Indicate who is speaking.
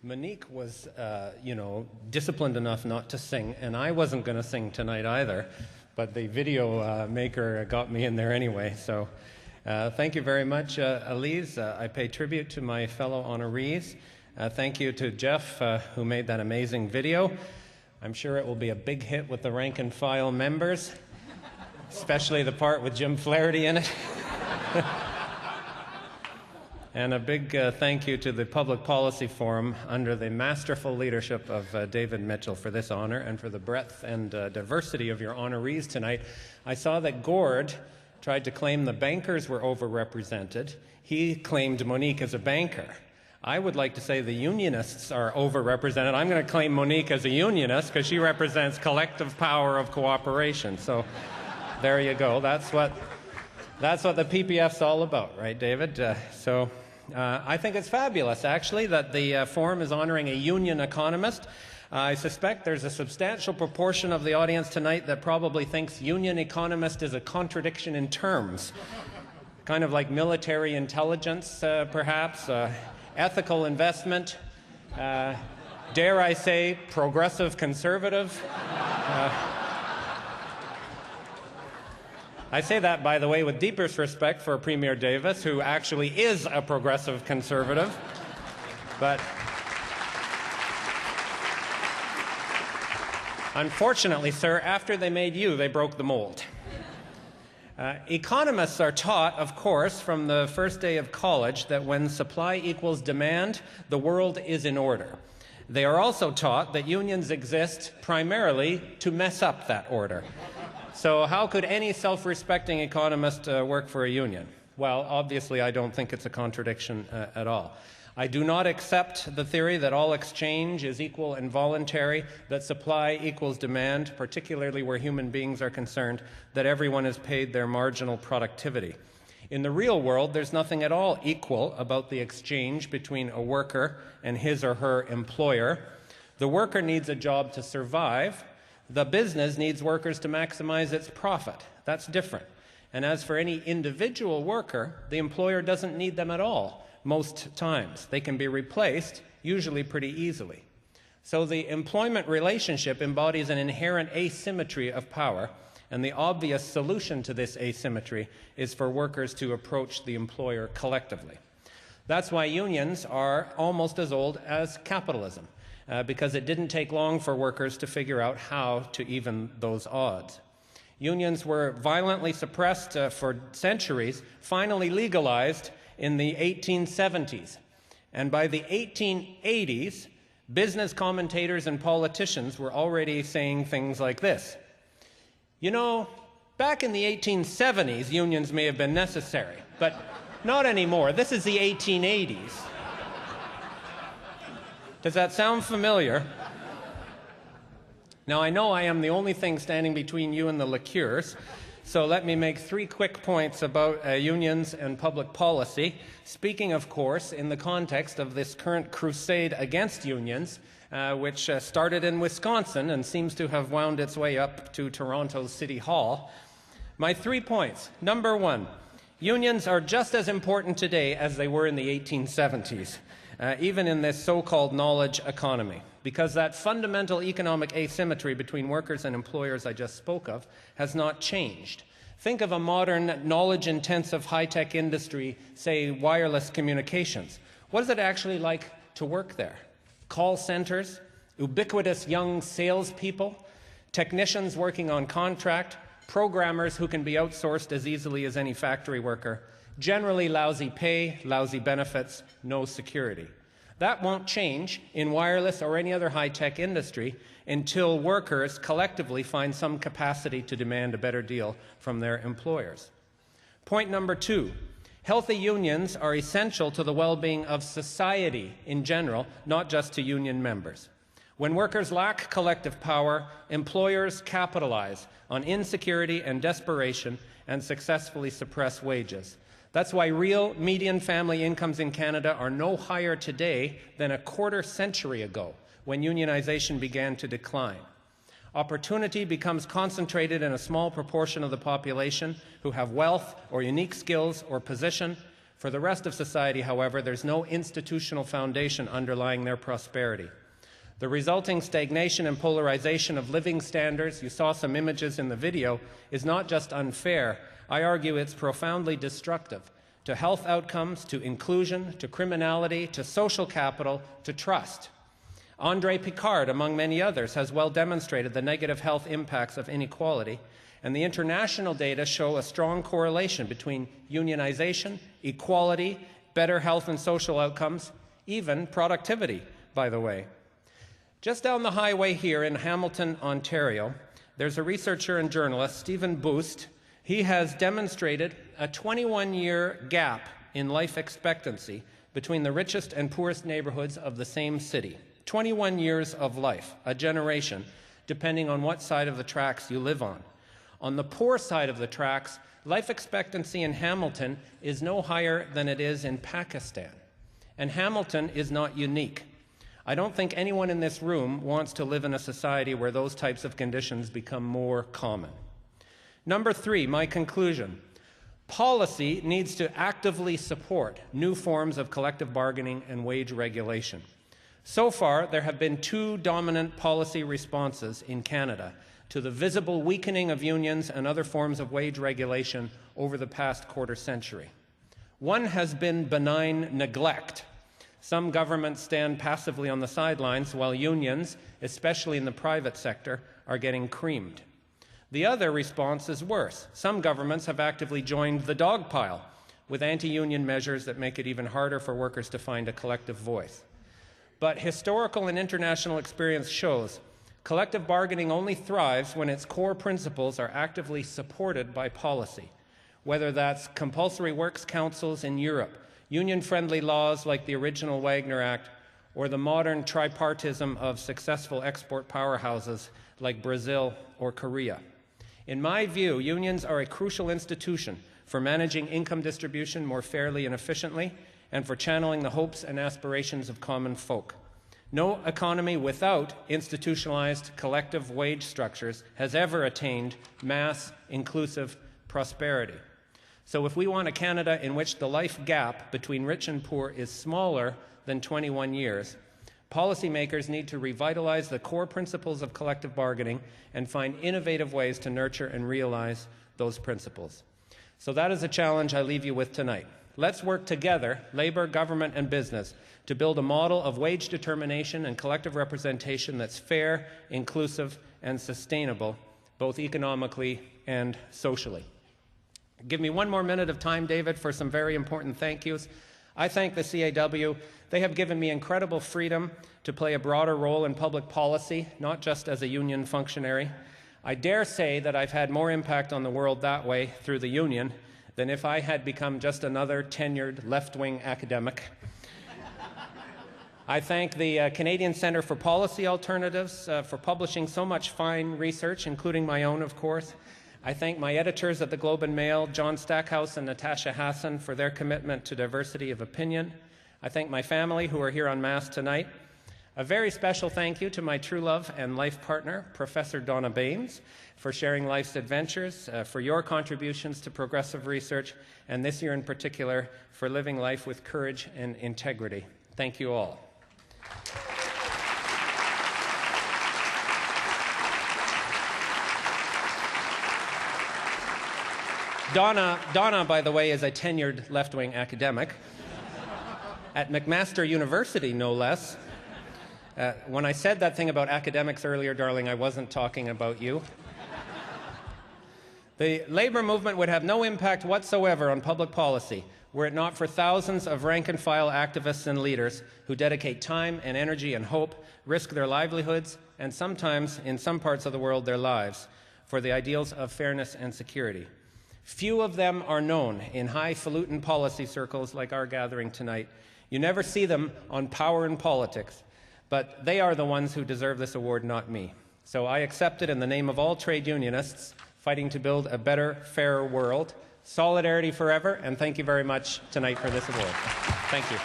Speaker 1: Monique was, disciplined enough not to sing, and I wasn't going to sing tonight either, but the video maker got me in there anyway. So thank you very much, Elise. I pay tribute to my fellow honorees. Thank you to Jeff, who made that amazing video. I'm sure it will be a big hit with the rank and file members, especially the part with Jim Flaherty in it. And a big thank you to the Public Policy Forum under the masterful leadership of David Mitchell for this honor and for the breadth and diversity of your honorees tonight. I saw that Gord tried to claim the bankers were overrepresented. He claimed Monique as a banker. I would like to say the unionists are overrepresented. I'm going to claim Monique as a unionist because she represents collective power of cooperation. So there you go. That's what the PPF's all about, right, David? I think it's fabulous, actually, that the forum is honoring a union economist. I suspect there's a substantial proportion of the audience tonight that probably thinks union economist is a contradiction in terms. Kind of like military intelligence, perhaps, ethical investment, dare I say, progressive conservative. I say that, by the way, with deepest respect for Premier Davis, who actually is a progressive conservative. But unfortunately, sir, after they made you, they broke the mold. Economists are taught, of course, from the first day of college that when supply equals demand, the world is in order. They are also taught that unions exist primarily to mess up that order. So how could any self-respecting economist work for a union? Well, obviously, I don't think it's a contradiction at all. I do not accept the theory that all exchange is equal and voluntary, that supply equals demand, particularly where human beings are concerned, that everyone is paid their marginal productivity. In the real world, there's nothing at all equal about the exchange between a worker and his or her employer. The worker needs a job to survive. The business needs workers to maximize its profit. That's different. And as for any individual worker, the employer doesn't need them at all most times. They can be replaced, usually pretty easily. So the employment relationship embodies an inherent asymmetry of power, and the obvious solution to this asymmetry is for workers to approach the employer collectively. That's why unions are almost as old as capitalism. Because it didn't take long for workers to figure out how to even those odds. Unions were violently suppressed for centuries, finally legalized in the 1870s. And by the 1880s, business commentators and politicians were already saying things like this. You know, back in the 1870s, unions may have been necessary, but not anymore. This is the 1880s. Does that sound familiar? Now, I know I am the only thing standing between you and the liqueurs, so let me make 3 quick points about unions and public policy, speaking, of course, in the context of this current crusade against unions, which started in Wisconsin and seems to have wound its way up to Toronto's City Hall. My 3 points. Number 1, unions are just as important today as they were in the 1870s. Even in this so-called knowledge economy, because that fundamental economic asymmetry between workers and employers I just spoke of has not changed. Think of a modern, knowledge-intensive, high-tech industry, say wireless communications. What is it actually like to work there? Call centers, ubiquitous young salespeople, technicians working on contract, programmers who can be outsourced as easily as any factory worker, generally lousy pay, lousy benefits, no security. That won't change in wireless or any other high-tech industry until workers collectively find some capacity to demand a better deal from their employers. Point number 2, healthy unions are essential to the well-being of society in general, not just to union members. When workers lack collective power, employers capitalize on insecurity and desperation and successfully suppress wages. That's why real median family incomes in Canada are no higher today than a quarter century ago, when unionization began to decline. Opportunity becomes concentrated in a small proportion of the population who have wealth or unique skills or position. For the rest of society, however, there's no institutional foundation underlying their prosperity. The resulting stagnation and polarization of living standards, you saw some images in the video, is not just unfair. I argue it's profoundly destructive to health outcomes, to inclusion, to criminality, to social capital, to trust. André Picard, among many others, has well demonstrated the negative health impacts of inequality, and the international data show a strong correlation between unionization, equality, better health and social outcomes, even productivity, by the way. Just down the highway here in Hamilton, Ontario, there's a researcher and journalist, Stephen Boost. He has demonstrated a 21-year gap in life expectancy between the richest and poorest neighborhoods of the same city. 21 years of life, a generation, depending on what side of the tracks you live on. On the poor side of the tracks, life expectancy in Hamilton is no higher than it is in Pakistan. And Hamilton is not unique. I don't think anyone in this room wants to live in a society where those types of conditions become more common. Number 3, my conclusion. Policy needs to actively support new forms of collective bargaining and wage regulation. So far, there have been 2 dominant policy responses in Canada to the visible weakening of unions and other forms of wage regulation over the past quarter century. One has been benign neglect. Some governments stand passively on the sidelines while unions, especially in the private sector, are getting creamed. The other response is worse. Some governments have actively joined the dog pile with anti-union measures that make it even harder for workers to find a collective voice. But historical and international experience shows collective bargaining only thrives when its core principles are actively supported by policy, whether that's compulsory works councils in Europe, union-friendly laws like the original Wagner Act, or the modern tripartism of successful export powerhouses like Brazil or Korea. In my view, unions are a crucial institution for managing income distribution more fairly and efficiently, and for channeling the hopes and aspirations of common folk. No economy without institutionalized collective wage structures has ever attained mass, inclusive prosperity. So if we want a Canada in which the life gap between rich and poor is smaller than 21 years, policymakers need to revitalize the core principles of collective bargaining and find innovative ways to nurture and realize those principles. So that is a challenge I leave you with tonight. Let's work together, labor, government, and business, to build a model of wage determination and collective representation that's fair, inclusive, and sustainable, both economically and socially. Give me 1 more minute of time, David, for some very important thank yous. I thank the CAW. They have given me incredible freedom to play a broader role in public policy, not just as a union functionary. I dare say that I've had more impact on the world that way through the union than if I had become just another tenured left-wing academic. I thank the Canadian Centre for Policy Alternatives for publishing so much fine research, including my own, of course. I thank my editors at the Globe and Mail, John Stackhouse and Natasha Hassan, for their commitment to diversity of opinion. I thank my family who are here en masse tonight. A very special thank you to my true love and life partner, Professor Donna Baines, for sharing life's adventures, for your contributions to progressive research, and this year in particular, for living life with courage and integrity. Thank you all. Donna, by the way, is a tenured left-wing academic at McMaster University, no less. When I said that thing about academics earlier, darling, I wasn't talking about you. The labor movement would have no impact whatsoever on public policy were it not for thousands of rank-and-file activists and leaders who dedicate time and energy and hope, risk their livelihoods, and sometimes, in some parts of the world, their lives, for the ideals of fairness and security. Few of them are known in highfalutin policy circles like our gathering tonight. You never see them on Power in Politics, but they are the ones who deserve this award, not me. So I accept it in the name of all trade unionists fighting to build a better, fairer world. Solidarity forever, and thank you very much tonight for this award. Thank you.